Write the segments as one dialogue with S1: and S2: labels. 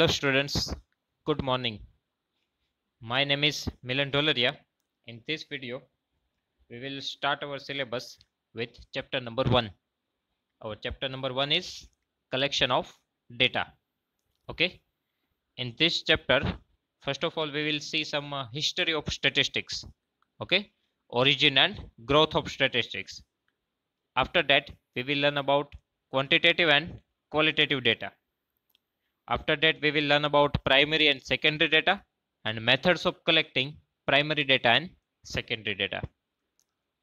S1: Hello students, good morning. My name is Milan Dolaria. In this video, we will start our syllabus with chapter number 1. Our chapter number 1 is collection of data. Okay. In this chapter, first of all, we will see some history of statistics. Okay. Origin and growth of statistics. After that, we will learn about quantitative and qualitative data. After that, we will learn about primary and secondary data and methods of collecting primary data and secondary data.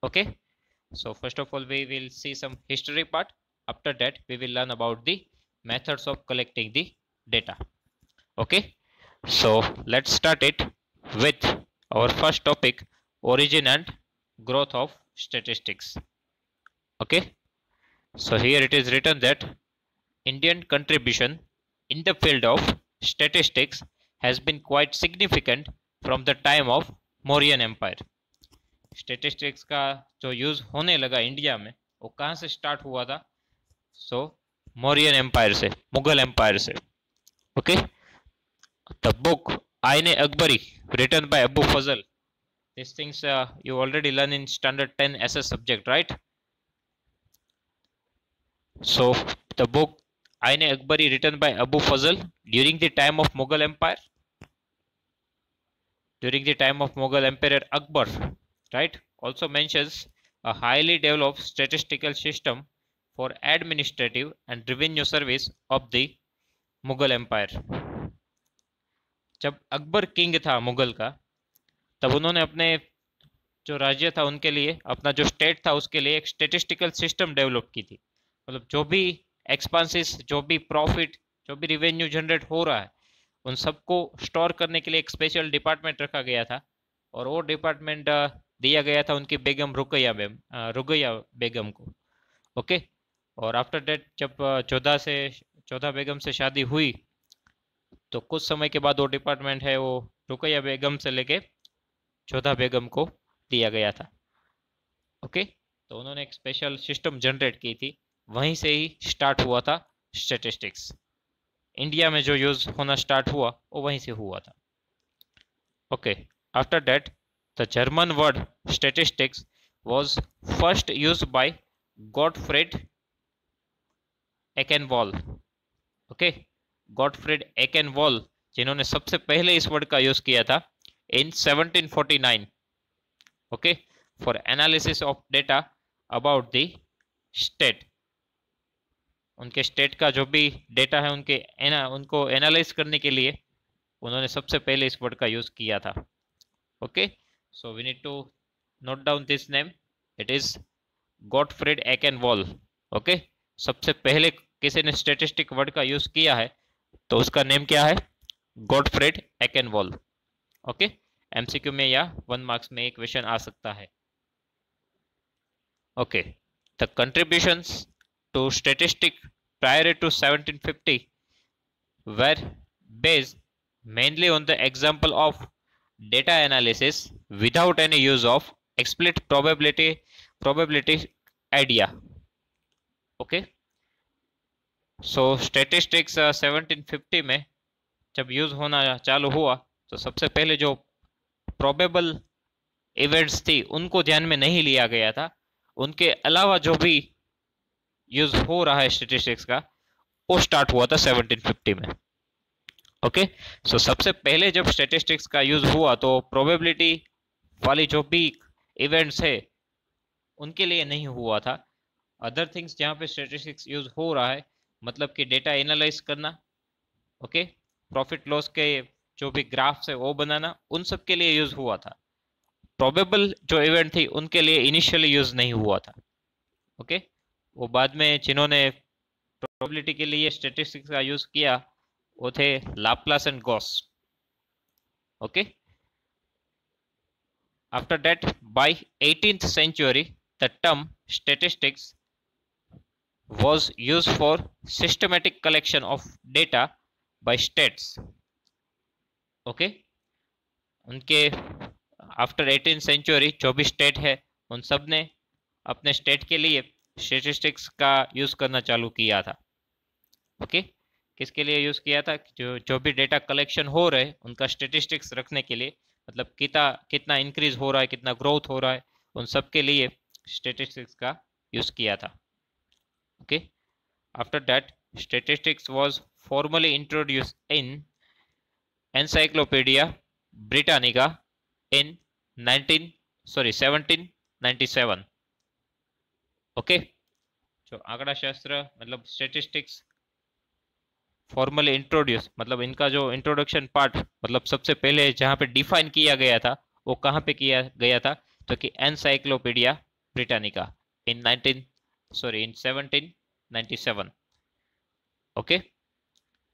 S1: Okay. So first of all, we will see some history part. After that, we will learn about the methods of collecting the data. Okay. So let's start it with our first topic, origin and growth of statistics. Okay. So here it is written that Indian contribution in the field of statistics has been quite significant from the time of Mauryan Empire. Statistics का जो use होने लगा India में वो कहाँ से start हुआ था? सो मौर्यन एम्पायर से, मुगल एम्पायर से. ओके. द बुक आईने Akbari written by Abu Fazl. These things you already learn in standard 10 SS subject, right? So the book Aine Akbari written by Abu Fazl during the time of Mughal Empire, during the time of Mughal Emperor Akbar, right, also mentions a highly developed statistical system for administrative and revenue service of the Mughal Empire. जब Akbar king था मुगल का, तब उन्होंने अपने जो राज्य था उनके लिए, अपना जो स्टेट था उसके लिए एक स्टेटिस्टिकल सिस्टम डेवलप की थी. मतलब जो भी एक्सपेंसेस, जो भी प्रॉफिट, जो भी रिवेन्यू जनरेट हो रहा है, उन सबको स्टोर करने के लिए एक स्पेशल डिपार्टमेंट रखा गया था. और वो डिपार्टमेंट दिया गया था उनकी बेगम रुकैया बेगम को. ओके. और आफ्टर डेट जब चौदह बेगम से शादी हुई तो कुछ समय के बाद वो डिपार्टमेंट है वो रुकैया बेगम से लेके चौदह बेगम को दिया गया था. ओके. तो उन्होंने एक स्पेशल सिस्टम जनरेट की थी, वहीं से ही स्टार्ट हुआ था स्टैटिस्टिक्स. इंडिया में जो यूज होना स्टार्ट हुआ वो वहीं से हुआ था. Okay. After that the German word statistics was first used by Gottfried Achenwall. Okay. Gottfried Achenwall जिन्होंने सबसे पहले इस वर्ड का यूज किया था in 1749. Okay. For analysis of data about the state. उनके स्टेट का जो भी डेटा है उनको एनालाइज करने के लिए उन्होंने सबसे पहले इस वर्ड का यूज किया था. Okay. So we need to note down this name. It is Gottfried Achenwall. Okay. सबसे पहले किसी ने स्टैटिस्टिक वर्ड का यूज किया है तो उसका नेम क्या है? गॉटफ्रेड एकेनवॉल. ओके. एमसीक्यू में या 1 मार्क्स में एक क्वेश्चन आ सकता है. Okay. The contributions to statistics prior to 1750 were based mainly on the example of data analysis without any use of explicit probability idea. Okay. So statistics 1750 में जब use होना चालू हुआ तो सबसे पहले जो प्रोबेबल इवेंट्स थी उनको ध्यान में नहीं लिया गया था. उनके अलावा जो भी यूज हो रहा है स्टैटिस्टिक्स का वो स्टार्ट हुआ था 1750 में. ओके. सो सबसे पहले जब स्टैटिस्टिक्स का यूज हुआ तो प्रोबेबिलिटी वाली जो भी इवेंट्स है उनके लिए नहीं हुआ था. अदर थिंग्स जहाँ पे स्टैटिस्टिक्स यूज हो रहा है, मतलब कि डेटा एनालाइज करना, ओके, प्रॉफिट लॉस के जो भी ग्राफ्स है वो बनाना, उन सब के लिए यूज हुआ था. प्रोबेबल जो इवेंट थी उनके लिए इनिशियली यूज नहीं हुआ था. ओके. वो बाद में जिन्होंने प्रोबेबिलिटी के लिए स्टैटिस्टिक्स का यूज किया वो थे Laplace and Gauss. Okay. After that bye 18th century the term statistics was used for systematic collection of data by states. Okay. उनके आफ्टर 18th century जो भी स्टेट है उन सब ने अपने स्टेट के लिए स्टैटिस्टिक्स का यूज करना चालू किया था. ओके. किसके लिए यूज किया था? जो जो भी डेटा कलेक्शन हो रहे उनका स्टेटिस्टिक्स रखने के लिए, मतलब कितना कितना इंक्रीज हो रहा है, कितना ग्रोथ हो रहा है, उन सब के लिए स्टेटिस्टिक्स का यूज किया था. Okay, after that statistics was formally introduce in encyclopedia Britannica in 1797. Okay, जो आंकड़ा शास्त्र मतलब स्टेटिस्टिक्स फॉर्मली इंट्रोड्यूस, मतलब इनका जो इंट्रोडक्शन पार्ट, मतलब सबसे पहले जहाँ पे डिफाइन किया गया था वो कहाँ पे किया गया था? तो कि encyclopedia Britannica in 1797. Okay,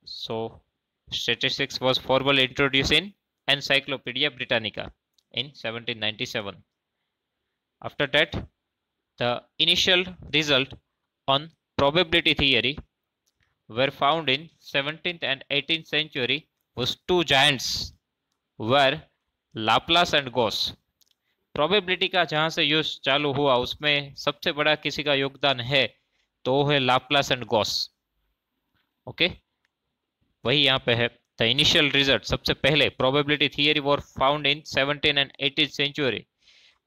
S1: so statistics was formally introduced in Encyclopedia Britannica in 1797. After that, the initial result on probability theory were found in 17th and 18th century was two giants were Laplace and Gauss. Probability का जहां से use चालू हुआ उसमें सबसे बड़ा किसी का योगदान है तो है लाप्लास एंड गॉस. ओके, वही यहाँ पे है. द इनिशियल रिजल्ट, सबसे पहले probability theory were found in 17 and 18 century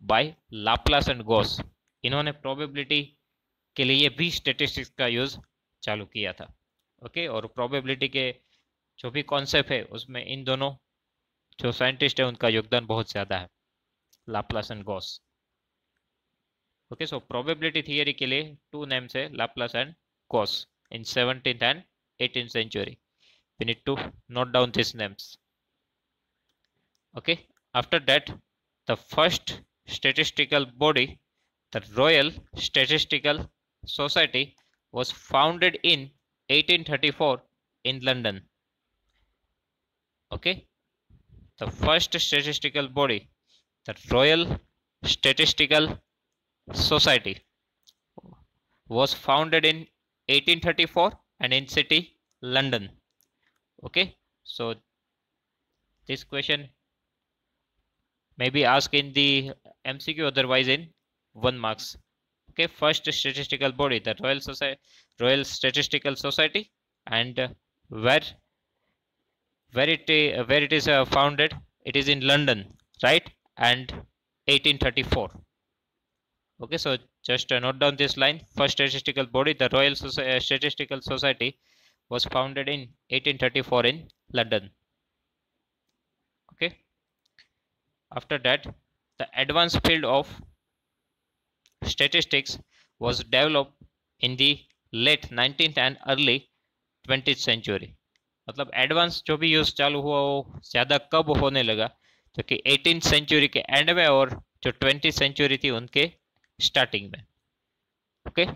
S1: by Laplace and Gauss. इन्होंने प्रोबेबिलिटी के लिए भी स्टेटिस्टिक्स का यूज चालू किया था. ओके, और प्रोबेबिलिटी के जो भी कॉन्सेप्ट है उसमें इन दोनों जो साइंटिस्ट है उनका योगदान बहुत ज्यादा है, Laplace and Gauss. Okay, so probability theory के लिए टू नेम्स है, Laplace and Gauss, in 17th and 18th century. We need to note down these names. Okay, after that, the first statistical body, the Royal Statistical Society, was founded in 1834 in London. Okay, the first statistical body, the Royal Statistical Society, was founded in 1834 and in city London. Okay, so this question may be asked in the MCQ, otherwise in 1 marks. Okay, first statistical body, the Royal Statistical Society, and where it is founded, it is in London, right? And 1834. Okay, so just note down this line. First statistical body, the Royal Statistical Society, was founded in 1834 in London. Okay, after that, the advanced field of statistics was developed in the late 19th and early 20th century. मतलब advance जो भी use चालू हुआ वो ज्यादा कब होने लगा? तो कि 18th सेंचुरी के एंड में और जो 20th सेंचुरी थी उनके स्टार्टिंग में. Okay,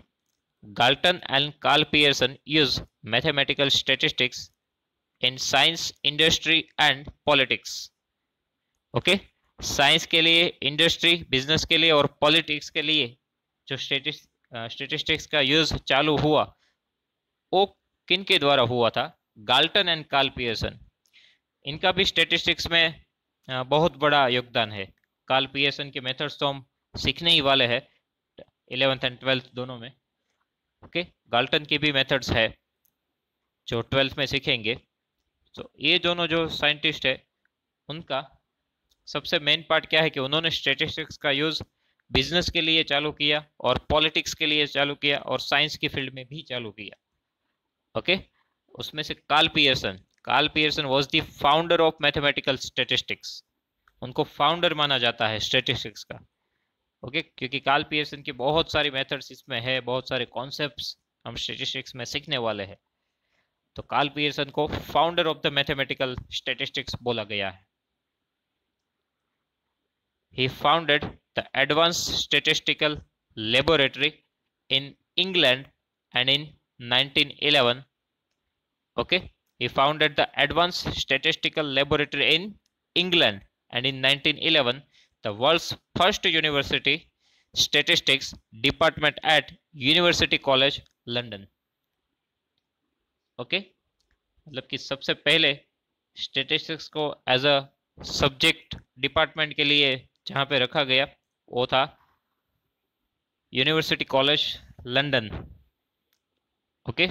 S1: Galton and Carl Pearson use mathematical statistics in science, industry and politics. Okay, science के लिए, इंडस्ट्री, बिजनेस के लिए और पॉलिटिक्स के लिए जो स्टेटिस्टिक्स का यूज चालू हुआ वो किन के द्वारा हुआ था? Galton and Karl Pearson. इनका भी स्टेटिस्टिक्स में बहुत बड़ा योगदान है. कार्ल पियर्सन के मेथड्स तो हम सीखने ही वाले हैं 11th एंड 12th दोनों में. ओके, गाल्टन की भी मेथड्स है जो 12th में सीखेंगे. तो ये दोनों जो साइंटिस्ट है उनका सबसे मेन पार्ट क्या है कि उन्होंने स्टेटिस्टिक्स का यूज बिजनेस के लिए चालू किया और पॉलिटिक्स के लिए चालू किया और साइंस की फील्ड में भी चालू किया. ओके, उसमें से Karl Pearson was the founder of mathematical statistics. उनको फाउंडर माना जाता है स्टेटिस्टिक्स का. ओके, क्योंकि कार्ल पियर्सन की बहुत सारी मेथड्स इसमें है, बहुत सारे कॉन्सेप्ट्स हम स्टेटिस्टिक्स में सीखने वाले हैं. तो कार्ल पियर्सन को founder of the mathematical statistics बोला गया है. He founded the Advanced Statistical Laboratory in England and in 1911. Okay, he founded the Advanced Statistical Laboratory in England and in 1911 the world's first university statistics department at University College London. Okay, मतलब कि सबसे पहले statistics को as a subject department के लिए जहां पे रखा गया वो था university college London. Okay,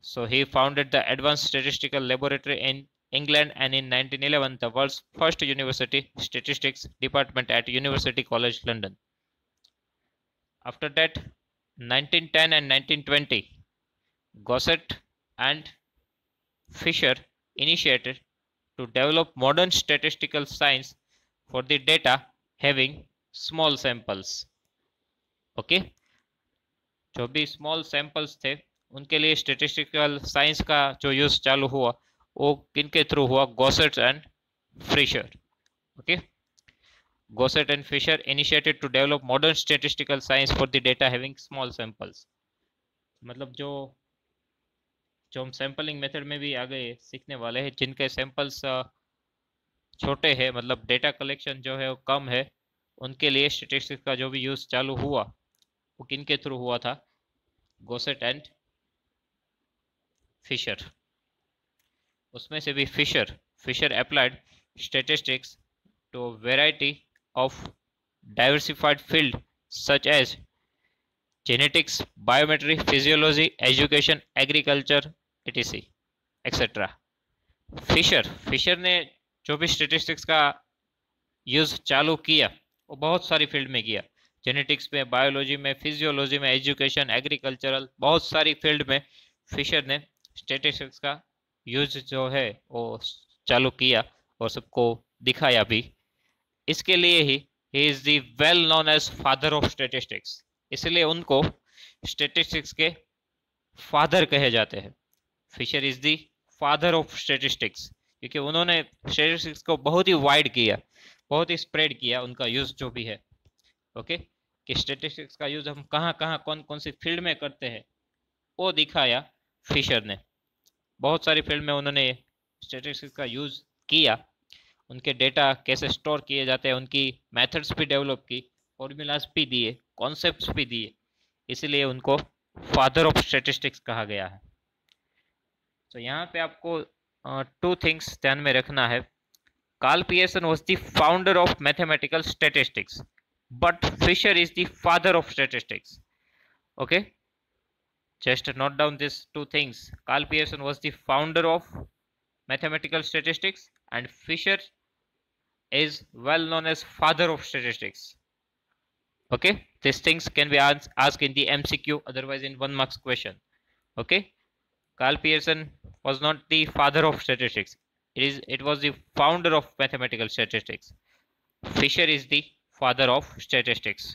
S1: So he founded the Advanced Statistical Laboratory in England, and in 1911 the world's first university statistics department at University College London. After that, 1910 and 1920, Gossett and Fisher initiated to develop modern statistical science for the data having small samples. Okay, जो भी small samples थे उनके लिए statistical science का जो use चालू हुआ वो किनके थ्रू हुआ? Gosset and Fisher. Okay, Gossett and Fisher initiated to develop modern statistical science for the data having small samples. मतलब जो हम सैंपलिंग मेथड में भी आगे सीखने वाले हैं, जिनके सैंपल्स छोटे हैं, मतलब डेटा कलेक्शन जो है वो कम है, उनके लिए स्टैटिस्टिक्स का जो भी यूज चालू हुआ वो किनके थ्रू हुआ था? Gosset and Fisher. उसमें से भी Fisher applied statistics to variety of diversified field such as genetics, biometry, physiology, education, agriculture, etc. Etcetera. Fisher ने जो भी स्टैटिस्टिक्स का यूज चालू किया वो बहुत सारी फील्ड में किया. जेनेटिक्स में, बायोलॉजी में, फिजियोलॉजी में, एजुकेशन, एग्रीकल्चरल, बहुत सारी फील्ड में फिशर ने स्टैटिस्टिक्स का यूज जो है वो चालू किया और सबको दिखाया भी. इसके लिए ही is the well known as father of statistics. इसलिए उनको स्टैटिस्टिक्स के फादर कहे जाते हैं. Fisher is the father of statistics क्योंकि उन्होंने स्टैटिस्टिक्स को बहुत ही वाइड किया, बहुत ही स्प्रेड किया उनका यूज जो भी है. ओके, कि स्टैटिस्टिक्स का यूज हम कहाँ कहाँ कौन कौन सी फील्ड में करते हैं वो दिखाया फिशर ने. बहुत सारी फील्ड में उन्होंने स्टैटिस्टिक्स का यूज किया. उनके डेटा कैसे स्टोर किए जाते हैं उनकी मेथड्स भी डेवलप की, फॉर्मूलाज भी दिए, कॉन्सेप्ट्स भी दिए. इसलिए उनको फादर ऑफ स्टैटिस्टिक्स कहा गया है. तो यहाँ पे आपको टू थिंग्स ध्यान में रखना है. Karl Pearson was the founder of mathematical statistics, but Fisher is the father of statistics. Okay, just note down these two things. Carl Pearson was the founder of mathematical statistics and Fisher is well known as father of statistics. Okay, these things can be asked in the MCQ, otherwise in 1 marks question. Okay, Carl Pearson was not the father of statistics. It was the founder of mathematical statistics. Fisher is the father of statistics.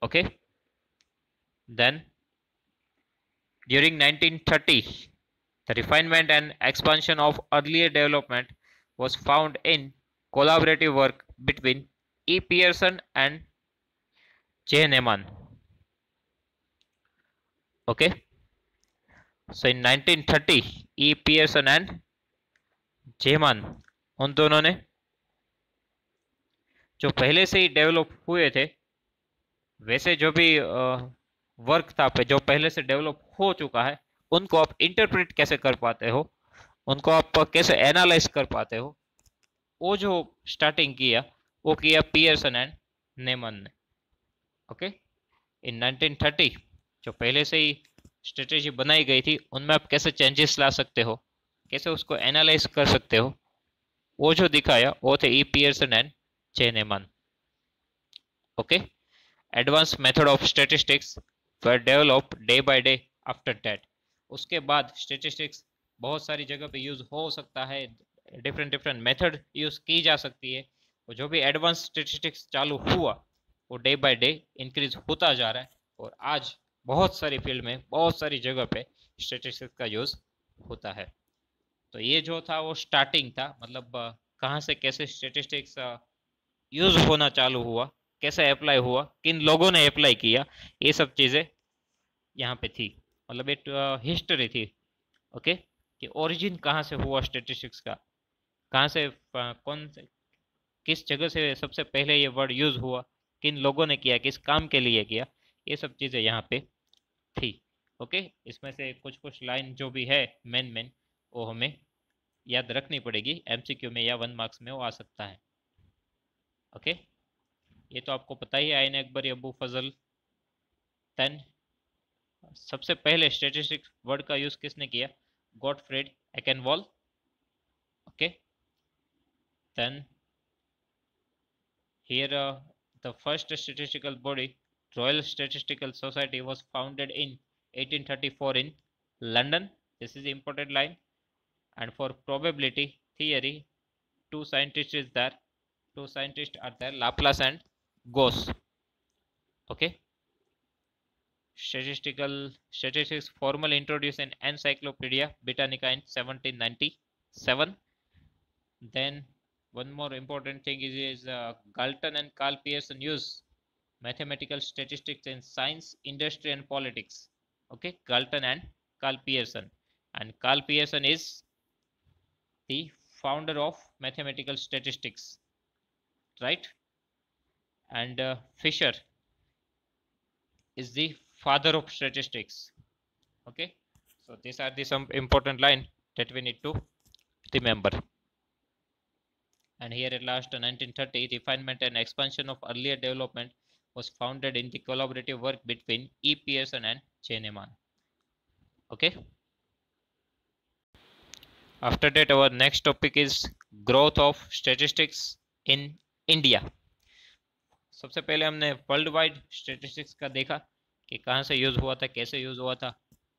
S1: Okay, then during 1930, the refinement and expansion of earlier development was found in collaborative work between E. Pearson and J. Neyman. Okay, so in 1930, E. Pearson and J. Neyman, उन दोनों ने जो पहले से ही develop हुए थे वैसे जो भी वर्क था पे जो पहले से डेवलप हो चुका है उनको आप इंटरप्रेट कैसे कर पाते हो, उनको आप कैसे एनालाइज कर पाते हो, वो जो स्टार्टिंग किया वो किया पियर्सन एंड नेमन ने. ओके, इन 1930 जो पहले से ही स्ट्रेटेजी बनाई गई थी उनमें आप कैसे चेंजेस ला सकते हो, कैसे उसको एनालाइज कर सकते हो, वो जो दिखाया वो थे E Pearson and J Neyman. Okay, advance method of statistics were developed day by day after that. उसके बाद स्टैटिस्टिक्स बहुत सारी जगह पे यूज हो सकता है, डिफरेंट मेथड यूज की जा सकती है. और जो भी एडवांस स्टैटिस्टिक्स चालू हुआ वो डे बाय डे इंक्रीज होता जा रहा है और आज बहुत सारी फील्ड में बहुत सारी जगह पे स्टैटिस्टिक्स का यूज होता है. तो ये जो था वो स्टार्टिंग था, मतलब कहाँ से कैसे स्टैटिस्टिक्स यूज होना चालू हुआ, कैसे अप्लाई हुआ, किन लोगों ने अप्लाई किया, ये सब चीज़ें यहाँ पे थी. मतलब एक हिस्ट्री थी. ओके, कि ओरिजिन कहाँ से हुआ स्टैटिस्टिक्स का, कहाँ से कौन से किस जगह से सबसे पहले ये वर्ड यूज हुआ, किन लोगों ने किया, किस काम के लिए किया, ये सब चीज़ें यहाँ पे थी. ओके, इसमें से कुछ लाइन जो भी है मेन वो हमें याद रखनी पड़ेगी. MCQ में या 1 मार्क्स में वो आ सकता है. ओके, ये तो आपको पता ही है. आइन अकबर, अबू फजल, देन सबसे पहले स्टैटिस्टिक्स वर्ड का यूज किसने किया? Gottfried Achenwall. Okay, then here the first statistical body, Royal Statistical Society, was founded in 1834 in London. This is the important line. And for probability theory, two scientists is there. Two scientists are there, Laplace and Gauss. Okay. Statistics formally introduced in Encyclopedia Britannica in 1797. Then one more important thing is Galton and Carl Pearson use mathematical statistics in science, industry, and politics. Okay, Galton and Carl Pearson. And Carl Pearson is the founder of mathematical statistics, right? And Fisher is the father of statistics. Okay, so these are the some important line that we need to remember. And here at last, 1930, refinement and expansion of earlier development was founded in the collaborative work between E. Pearson and Kahneman. Okay. After that, our next topic is growth of statistics in India. सबसे पहले हमने world wide statistics का देखा कि कहाँ से use हुआ था, कैसे यूज हुआ था.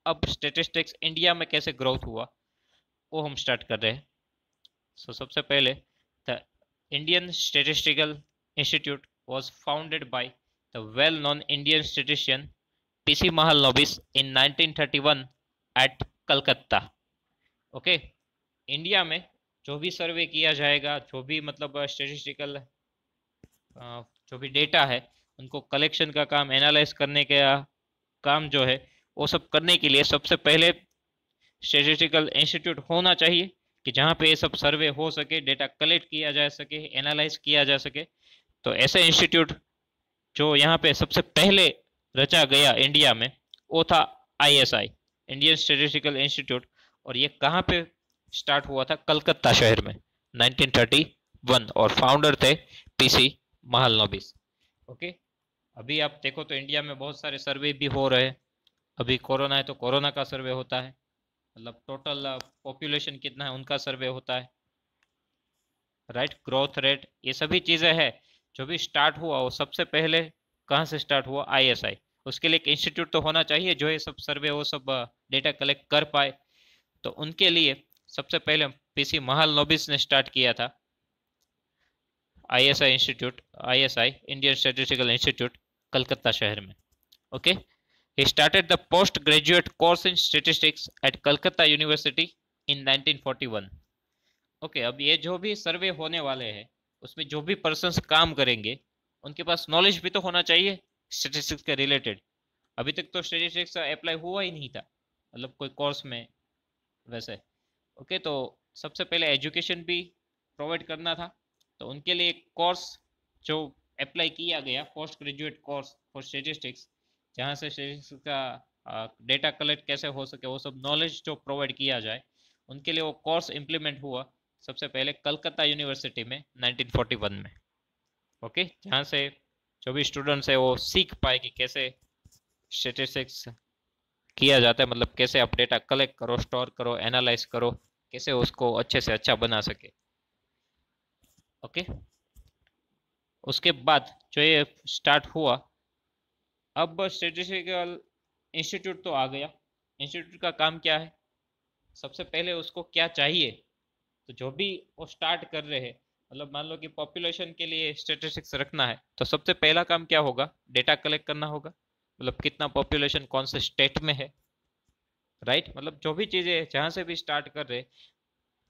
S1: अब स्टेटिस्टिक्स इंडिया में कैसे ग्रोथ हुआ वो हम स्टार्ट कर रहे हैं. सो सबसे पहले the Indian statistical institute was founded by the well-known Indian statistician P.C. Mahalanobis in 1931 at Calcutta. Okay, India में जो भी सर्वे किया जाएगा, जो भी मतलब स्टेटिस्टिकल जो भी डेटा है उनको कलेक्शन का काम, एनालाइज करने का काम जो है वो सब करने के लिए सबसे पहले स्टेटिस्टिकल इंस्टीट्यूट होना चाहिए कि जहाँ पे ये सब सर्वे हो सके, डेटा कलेक्ट किया जा सके, एनालाइज किया जा सके. तो ऐसे इंस्टीट्यूट जो यहाँ पे सबसे पहले रचा गया इंडिया में वो था ISI, इंडियन स्टेटिस्टिकल इंस्टीट्यूट. और ये कहाँ पे स्टार्ट हुआ था? कलकत्ता शहर में 1931. और फाउंडर थे PC महालनोबिस. ओके, अभी आप देखो तो इंडिया में बहुत सारे सर्वे भी हो रहे हैं. अभी कोरोना है तो कोरोना का सर्वे होता है, मतलब टोटल पॉपुलेशन कितना है उनका सर्वे होता है, राइट. ग्रोथ रेट, ये सभी चीज़ें हैं. जो भी स्टार्ट हुआ वो सबसे पहले कहाँ से स्टार्ट हुआ? ISI. उसके लिए एक इंस्टीट्यूट तो होना चाहिए जो ये सब सर्वे वो सब डेटा कलेक्ट कर पाए. तो उनके लिए सबसे पहले PC महालनोबिस ने स्टार्ट किया था ISI institute, ISI Indian statistical institute, Calcutta शहर में. Okay, he started the post graduate course in statistics at Calcutta University in 1941. Okay, अब ये जो भी सर्वे होने वाले हैं उसमें जो भी पर्सन्स काम करेंगे उनके पास नॉलेज भी तो होना चाहिए स्टेटिस्टिक्स के रिलेटेड. अभी तक तो स्टेटिस्टिक्स अप्लाई हुआ ही नहीं था, मतलब कोई कोर्स में वैसे. ओके, तो सबसे पहले एजुकेशन भी प्रोवाइड करना था. तो उनके लिए एक कोर्स जो अप्लाई किया गया, post graduate course for statistics, जहाँ से स्टेटिस्टिक्स का डेटा कलेक्ट कैसे हो सके वो सब नॉलेज जो प्रोवाइड किया जाए, उनके लिए वो कोर्स इम्प्लीमेंट हुआ सबसे पहले कलकत्ता यूनिवर्सिटी में 1941 में. ओके, जहाँ से जो भी स्टूडेंट्स है वो सीख पाए कि कैसे स्टेटिस्टिक्स किया जाता है, मतलब कैसे आप डेटा कलेक्ट करो, स्टोर करो, एनालाइज करो, कैसे उसको अच्छे से अच्छा बना सके. ओके, उसके बाद जो ये स्टार्ट हुआ, अब स्टेटिस्टिकल इंस्टीट्यूट तो आ गया. इंस्टीट्यूट का काम क्या है? सबसे पहले उसको क्या चाहिए? तो जो भी वो स्टार्ट कर रहे हैं, मतलब मान लो कि पॉपुलेशन के लिए स्टेटिस्टिक्स रखना है तो सबसे पहला काम क्या होगा? डेटा कलेक्ट करना होगा, मतलब कितना पॉपुलेशन कौन से स्टेट में है, राइट. मतलब जो भी चीज़ें जहाँ से भी स्टार्ट कर रहे,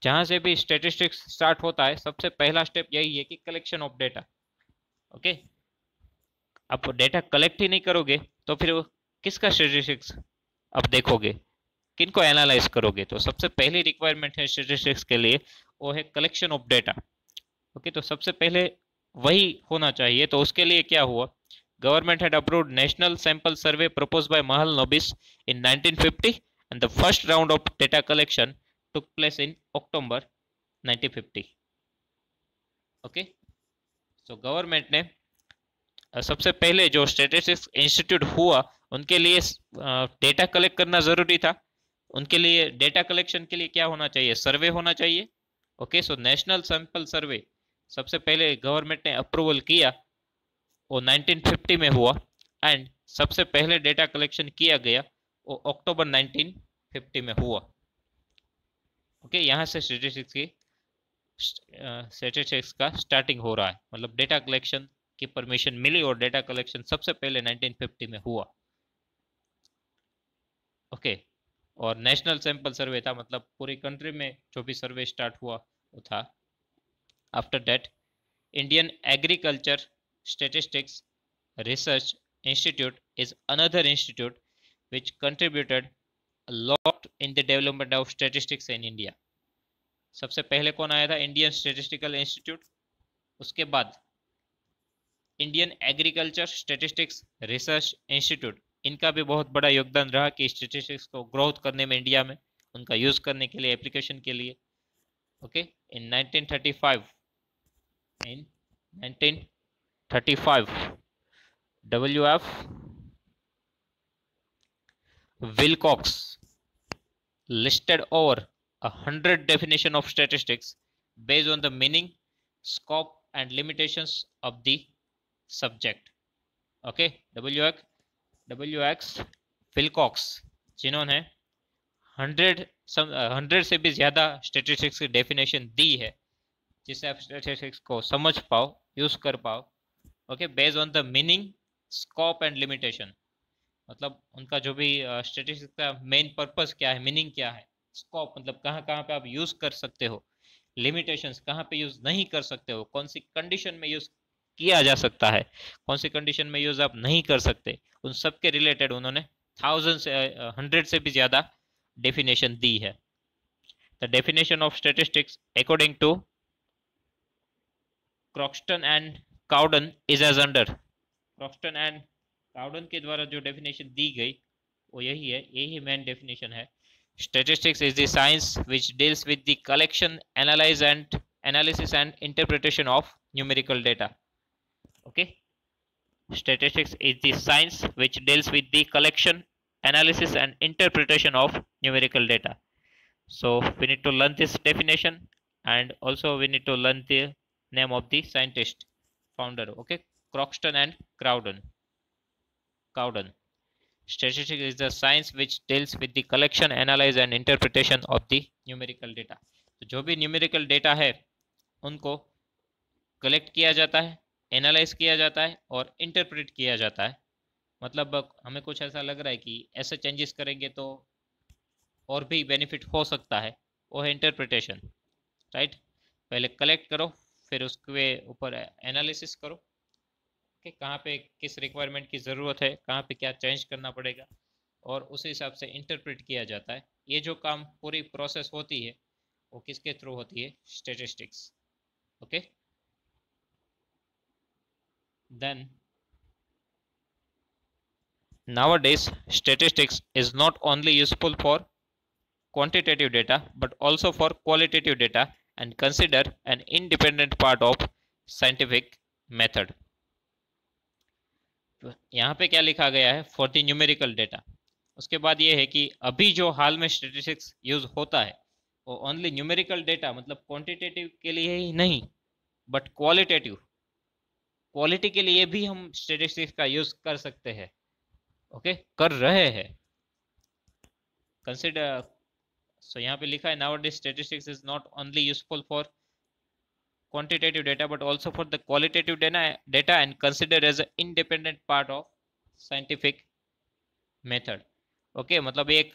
S1: जहाँ से भी स्टेटिस्टिक्स स्टार्ट होता है, सबसे पहला स्टेप यही है कि कलेक्शन ऑफ डेटा. ओके, आप डेटा कलेक्ट ही नहीं करोगे तो फिर किसका स्टेटिस्टिक्स आप देखोगे, किनको एनालाइज करोगे? तो सबसे पहली रिक्वायरमेंट है स्टेटिस्टिक्स के लिए वो है कलेक्शन ऑफ डेटा. ओके, तो सबसे पहले वही होना चाहिए. तो उसके लिए क्या हुआ? Government had approved national sample survey proposed by Mahalanobis in 1950 and the first round of data collection took place in October 1950. Okay, तो गवर्नमेंट ने सबसे पहले जो स्टेटिस्टिक्स इंस्टीट्यूट हुआ उनके लिए डेटा कलेक्ट करना जरूरी था। उनके लिए डेटा कलेक्शन के लिए क्या होना चाहिए, सर्वे होना चाहिए। Okay, so national sample survey सबसे पहले गवर्नमेंट ने अप्रूवल किया, वो 1950 में हुआ। एंड सबसे पहले डेटा कलेक्शन किया गया वो अक्टूबर 1950 में हुआ। ओके, यहाँ से स्टैटिस्टिक्स का स्टार्टिंग हो रहा है, मतलब डेटा कलेक्शन की परमिशन मिली और डेटा कलेक्शन सबसे पहले 1950 में हुआ। ओके, और नेशनल सैंपल सर्वे था, मतलब पूरी कंट्री में जो भी सर्वे स्टार्ट हुआ वो था। After that Indian agriculture statistics research institute is another institute which contributed a lot in the development of statistics in India. सबसे पहले कौन आया था, इंडियन स्टैटिस्टिकल इंस्टीट्यूट। उसके बाद Indian agriculture statistics research institute, इनका भी बहुत बड़ा योगदान रहा कि स्टैटिस्टिक्स को ग्रोथ करने में इंडिया में, उनका यूज करने के लिए, एप्लीकेशन के लिए। Okay, in 1935 WF Wilcox listed over 100 definition of statistics based on the meaning, scope and limitations of the subject. Okay, WX Wilcox, जिन्होंने 100 से भी ज्यादा स्टैटिस्टिक्स की डेफिनेशन दी है, जिससे आप स्टैटिस्टिक्स को समझ पाओ, यूज कर पाओ। Okay, based on the meaning, scope and limitation, मतलब उनका जो भी स्टैटिस्टिक्स का मेन पर्पस क्या है, मीनिंग क्या है, स्कोप मतलब कहाँ कहाँ पे आप यूज कर सकते हो, लिमिटेशंस कहाँ पे यूज नहीं कर सकते हो, कौन सी कंडीशन में यूज किया जा सकता है, कौन सी कंडीशन में यूज आप नहीं कर सकते, उन सब के रिलेटेड उन्होंने 100 से भी ज्यादा डेफिनेशन दी है। The definition of statistics according to Croxton and Cowden is as under. Croxton and Cowden के द्वारा जो डेफिनेशन दी गई वो यही है, यही मेन डेफिनेशन है। Statistics is the science which deals with the collection, analysis and interpretation of numerical data. Okay, statistics is the science which deals with the collection, analysis and interpretation of numerical data. So we need to learn this definition, and also we need to learn the name of the scientist founder. Okay, Croxton and Cowden. Statistics is the science which deals with the collection, analysis and interpretation of the numerical data. तो जो भी numerical data है उनको collect किया जाता है, analyse किया जाता है और इंटरप्रेट किया जाता है। मतलब हमें कुछ ऐसा लग रहा है कि ऐसे चेंजेस करेंगे तो और भी बेनिफिट हो सकता है, वो है इंटरप्रिटेशन। राइट, पहले कलेक्ट करो, फिर उसके ऊपर एनालिसिस करो कि कहाँ पे किस रिक्वायरमेंट की ज़रूरत है, कहाँ पे क्या चेंज करना पड़ेगा, और उस हिसाब से इंटरप्रेट किया जाता है। ये जो काम पूरी प्रोसेस होती है वो किसके थ्रू होती है, statistics. Okay, then nowadays statistics is not only useful for quantitative data but also for qualitative data and consider an independent part of scientific method. यहाँ पे क्या लिखा गया है, फॉर द न्यूमेरिकल डेटा। उसके बाद ये है कि अभी जो हाल में स्टैटिस्टिक्स यूज होता है वो ओनली न्यूमेरिकल डेटा, मतलब क्वांटिटेटिव के लिए ही नहीं बट क्वालिटेटिव, क्वालिटी के लिए भी हम स्टैटिस्टिक्स का यूज कर सकते हैं। ओके, कर रहे हैं। कंसिडर, सो यहाँ पे लिखा है nowadays statistics is not only useful for quantitative data but also for the qualitative data and considered as an independent part of scientific method. Okay, मतलब एक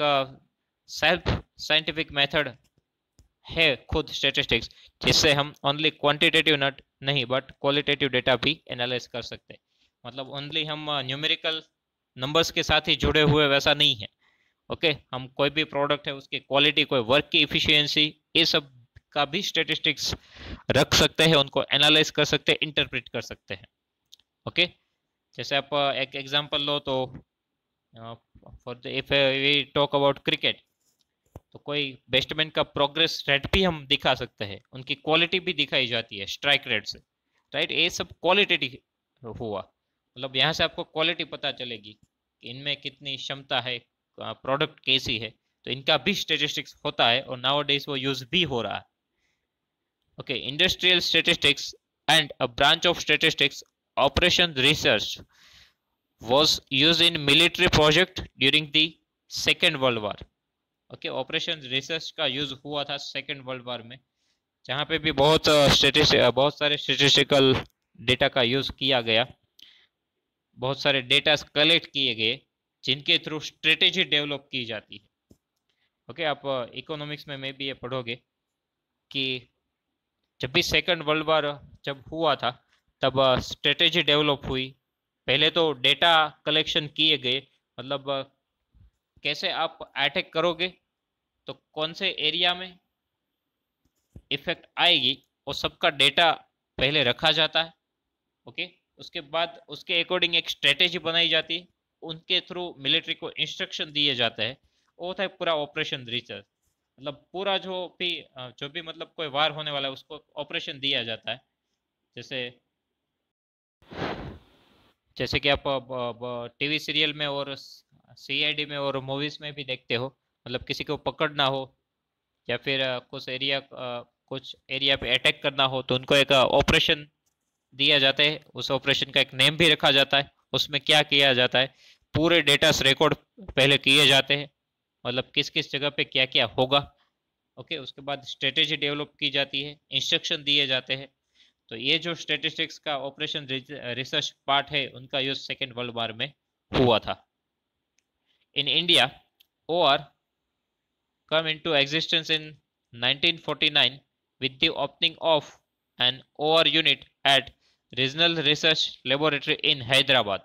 S1: सेल्फ साइंटिफिक मेथड है खुद स्टैटिस्टिक्स, जिससे हम ओनली क्वांटिटेटिव नहीं but qualitative data भी analyse कर सकते हैं। मतलब ओनली हम न्यूमेरिकल नंबर्स के साथ ही जुड़े हुए वैसा नहीं है। ओके, हम कोई भी प्रोडक्ट है उसकी क्वालिटी, कोई वर्क की इफिशियंसी, ये सब का भी स्टैटिस्टिक्स रख सकते हैं, उनको एनालाइज कर सकते हैं, इंटरप्रेट कर सकते हैं। ओके, जैसे आप एक एग्जांपल लो तो for the if we talk about cricket, तो कोई बैट्समैन का प्रोग्रेस रेट भी हम दिखा सकते हैं, उनकी क्वालिटी भी दिखाई जाती है स्ट्राइक रेट से। राइट, ये सब क्वालिटेटिव हुआ, मतलब यहाँ से आपको क्वालिटी पता चलेगी कि इनमें कितनी क्षमता है, प्रोडक्ट कैसी है, तो इनका भी स्टेटिस्टिक्स होता है और नाउ डेज वो यूज भी हो रहा है। Okay, industrial statistics and a branch of statistics operation research was used in military project during the second world war। Okay, operation research का यूज हुआ था सेकेंड वर्ल्ड वॉर में, जहाँ पे भी बहुत सारे स्टेटिस्टिकल डेटा का यूज किया गया, बहुत सारे डेटा कलेक्ट किए गए जिनके थ्रू स्ट्रेटेजी डेवलप की जाती है। ओके, आप इकोनॉमिक्स में भी ये पढ़ोगे कि जब भी सेकेंड वर्ल्ड वॉर जब हुआ था तब स्ट्रेटेजी डेवलप हुई। पहले तो डेटा कलेक्शन किए गए, मतलब कैसे आप अटैक करोगे तो कौन से एरिया में इफेक्ट आएगी, वो सबका डेटा पहले रखा जाता है। ओके, उसके बाद उसके अकॉर्डिंग एक स्ट्रेटेजी बनाई जाती है, उनके थ्रू मिलिट्री को इंस्ट्रक्शन दिए जाते हैं। वो होता है पूरा ऑपरेशन रिसर्च। मतलब पूरा जो भी मतलब कोई वार होने वाला है उसको ऑपरेशन दिया जाता है। जैसे जैसे कि आप टीवी सीरियल में और सीआईडी में और मूवीज में भी देखते हो, मतलब किसी को पकड़ना हो या फिर कुछ एरिया पे अटैक करना हो तो उनको एक ऑपरेशन दिया जाता है। उस ऑपरेशन का एक नेम भी रखा जाता है, उसमें क्या किया जाता है, पूरे डेटा रिकॉर्ड पहले किए जाते हैं, मतलब किस किस जगह पे क्या क्या होगा। ओके, उसके बाद स्ट्रेटेजी डेवलप की जाती है, इंस्ट्रक्शन दिए जाते हैं। तो ये जो स्टेटिस्टिक्स का ऑपरेशन रिसर्च पार्ट है उनका यूज सेकेंड वर्ल्ड वॉर में हुआ था। In India OR come into existence in 1949 with the opening of an OR unit at regional research laboratory in Hyderabad.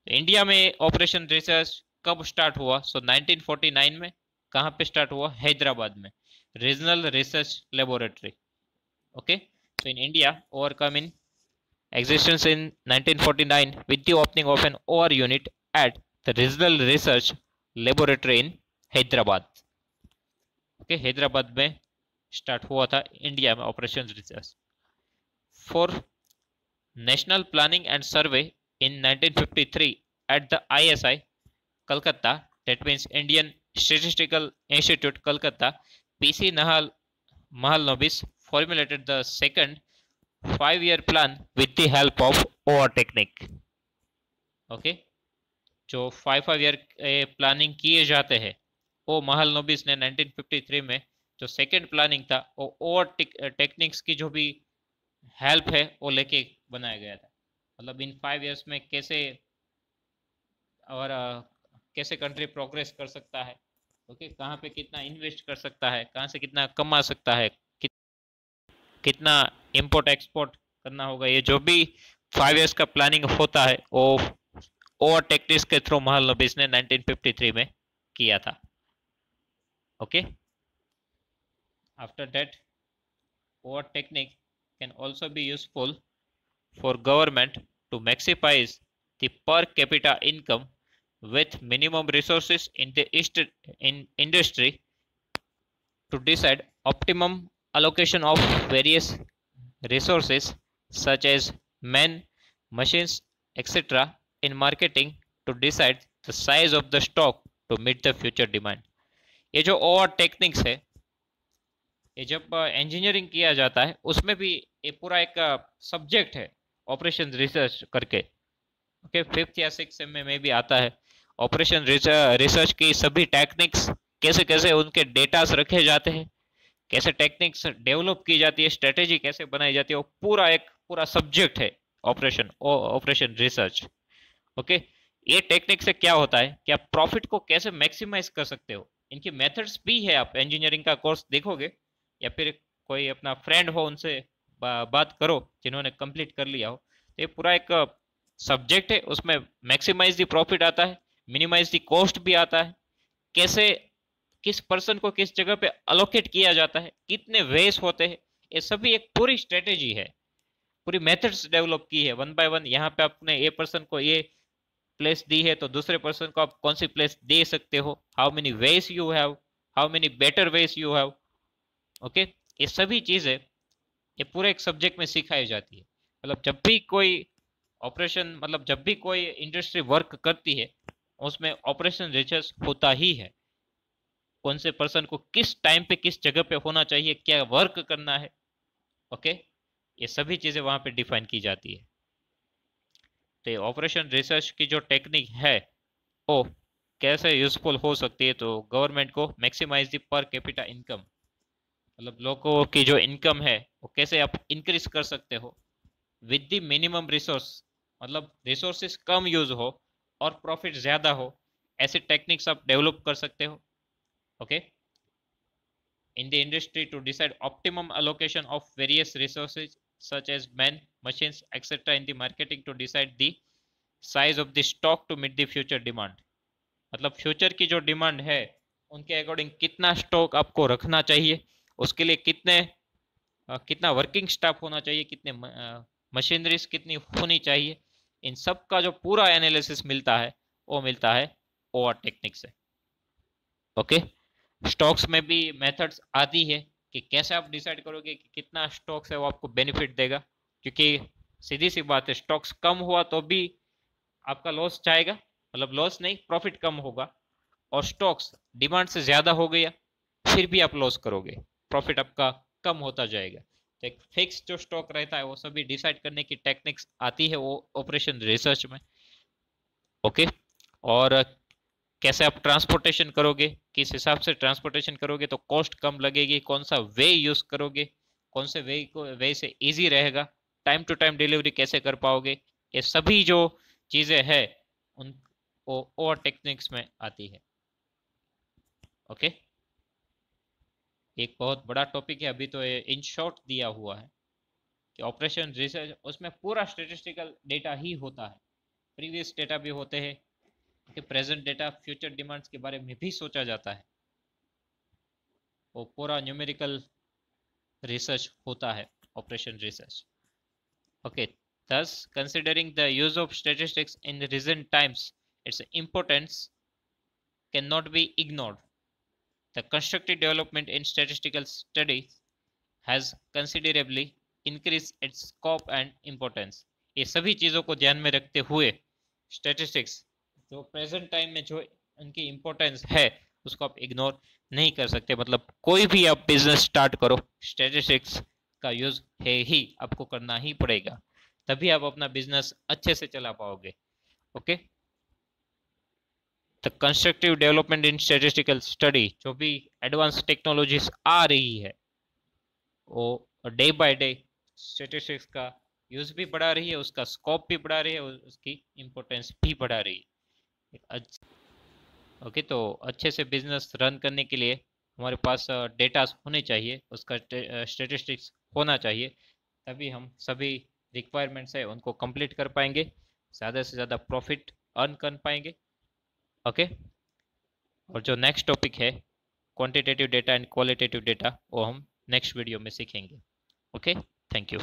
S1: India में ऑपरेशन रिसर्च कब स्टार्ट हुआ? 1949 में। कहाँ पे स्टार्ट हुआ? हैदराबाद में, regional research laboratory. Okay, so in India OR come in existence in 1949 with the opening of an OR unit at the regional research laboratory in Hyderabad. Okay, Hyderabad में start हुआ था इंडिया में operation research. For national planning and survey in 1953 at the ISI Calcutta, that means Indian Statistical Institute Calcutta, PC Mahalanobis formulated the second 5-year plan with the help of OR technique। Okay, जो 5 year planning किए जाते हैं वो महालनोबिस ने 1953 में जो second planning था वो OR टेक्निक्स की जो भी हेल्प है वो लेके बनाया गया था। मतलब इन 5 इयर्स में कैसे और कैसे कंट्री प्रोग्रेस कर सकता है, ओके, कहाँ पे कितना इन्वेस्ट कर सकता है, कहाँ से कितना कमा सकता है, कितना इंपोर्ट एक्सपोर्ट करना होगा, ये जो भी 5 इयर्स का प्लानिंग होता है वो OR टेक्निक्स के थ्रू महालनोबिस ने 1953 में किया था। Okay, after that OR technique can also be useful for government to maximize the per capita income with minimum resources in the industry to decide optimum allocation of various resources such as men, machines, etc. in marketing to decide the size of the stock to meet the future demand। ये जो OR techniques है, ये जब engineering किया जाता है उसमें भी ये पूरा एक सब्जेक्ट है ऑपरेशन रिसर्च करके। ओके, 5th या 6th में भी आता है। ऑपरेशन रिसर्च की सभी टेक्निक्स कैसे कैसे उनके डेटास रखे जाते हैं, कैसे टेक्निक्स डेवलप की जाती है, स्ट्रेटेजी कैसे बनाई जाती है, वो पूरा सब्जेक्ट है ऑपरेशन रिसर्च। ओके, ये टेक्निक से क्या होता है कि आप प्रॉफिट को कैसे मैक्सिमाइज कर सकते हो, इनकी मेथड्स भी है। आप इंजीनियरिंग का कोर्स देखोगे या फिर कोई अपना फ्रेंड हो उनसे बात करो जिन्होंने कंप्लीट कर लिया हो, तो ये पूरा एक सब्जेक्ट है, उसमें मैक्सिमाइज द प्रॉफिट आता है, मिनिमाइज द कॉस्ट भी आता है, कैसे किस पर्सन को किस जगह पे अलोकेट किया जाता है, कितने वेस होते हैं, ये सभी एक पूरी स्ट्रेटेजी है, पूरी मेथड्स डेवलप की है। 1 बाय 1 यहाँ पे आपने ए पर्सन को ये प्लेस दी है तो दूसरे पर्सन को आप कौन सी प्लेस दे सकते हो, how many ways you have, how many better ways you have. Okay, ये सभी चीजें ये पूरे एक सब्जेक्ट में सिखाई जाती है। मतलब जब भी कोई ऑपरेशन, मतलब जब भी कोई इंडस्ट्री वर्क करती है उसमें ऑपरेशन रिसर्च होता ही है। कौन से पर्सन को किस टाइम पे किस जगह पे होना चाहिए, क्या वर्क करना है, ओके, ये सभी चीजें वहां पे डिफाइन की जाती है। तो ऑपरेशन रिसर्च की जो टेक्निक है वो कैसे यूजफुल हो सकती है, तो गवर्नमेंट को maximize the per capita income, मतलब लोगों की जो इनकम है वो कैसे आप इंक्रीज कर सकते हो विद द मिनिमम रिसोर्स, मतलब रिसोर्सेस कम यूज हो और प्रॉफिट ज्यादा हो, ऐसे टेक्निक्स आप डेवलप कर सकते हो। Okay, in the industry to decide optimum allocation of various resources such as men, machines, etc. in the marketing to decide the size of the stock to meet the future demand, मतलब future की जो demand है उनके according कितना stock आपको रखना चाहिए, उसके लिए कितना वर्किंग स्टाफ होना चाहिए, कितने मशीनरीज कितनी होनी चाहिए, इन सब का जो पूरा एनालिसिस मिलता है वो मिलता है ओआर टेक्निक से। ओके, स्टॉक्स में भी मेथड्स आती है कि कैसे आप डिसाइड करोगे कि कितना स्टॉक्स है वो आपको बेनिफिट देगा, क्योंकि सीधी सी बात है स्टॉक्स कम हुआ तो भी आपका लॉस जाएगा, मतलब लॉस नहीं प्रॉफिट कम होगा, और स्टॉक्स डिमांड से ज्यादा हो गया फिर भी आप लॉस करोगे, प्रॉफिट आपका कम होता जाएगा। तो एक फिक्स जो स्टॉक रहता है वो सभी डिसाइड करने की टेक्निक्स आती है वो ऑपरेशन रिसर्च में। ओके, और कैसे आप ट्रांसपोर्टेशन करोगे, किस हिसाब से ट्रांसपोर्टेशन करोगे तो कॉस्ट कम लगेगी, कौन सा वे यूज करोगे, कौन से वे से इजी रहेगा, टाइम टू टाइम डिलीवरी कैसे कर पाओगे, ये सभी जो चीजें हैं उन और टेक्निक्स में आती है। ओके, एक बहुत बड़ा टॉपिक है, अभी तो ये इन शॉर्ट दिया हुआ है कि ऑपरेशन रिसर्च, उसमें पूरा स्टेटिस्टिकल डेटा ही होता है, प्रीवियस डेटा भी होते हैं कि प्रेजेंट डेटा, फ्यूचर डिमांड्स के बारे में भी सोचा जाता है, वो पूरा न्यूमेरिकल रिसर्च होता है operation research. Okay, thus considering the use of statistics in recent times, its importance cannot be ignored. The constructive development in statistical studies has considerably increased its scope and importance. ये सभी चीजों को ध्यान में रखते हुए स्टैटिस्टिक्स जो present time में जो उनकी इम्पोर्टेंस है उसको आप इग्नोर नहीं कर सकते, मतलब कोई भी आप बिजनेस स्टार्ट करो स्टैटिस्टिक्स का यूज है ही, आपको करना ही पड़ेगा, तभी आप अपना बिजनेस अच्छे से चला पाओगे। Okay, the constructive development in statistical study, जो भी एडवांस टेक्नोलॉजीज आ रही है वो डे बाय डे स्टैटिस्टिक्स का यूज भी बढ़ा रही है, उसका स्कोप भी बढ़ा रही है, उसकी इम्पोर्टेंस भी बढ़ा रही है। ओके, तो अच्छे से बिजनेस रन करने के लिए हमारे पास डेटा होने चाहिए, उसका स्टेटिस्टिक्स होना चाहिए, तभी हम सभी रिक्वायरमेंट्स है उनको कंप्लीट कर पाएंगे, ज़्यादा से ज़्यादा प्रॉफिट अर्न कर पाएंगे। ओके, और जो नेक्स्ट टॉपिक है quantitative data and qualitative data वो हम नेक्स्ट वीडियो में सीखेंगे। Okay, thank you.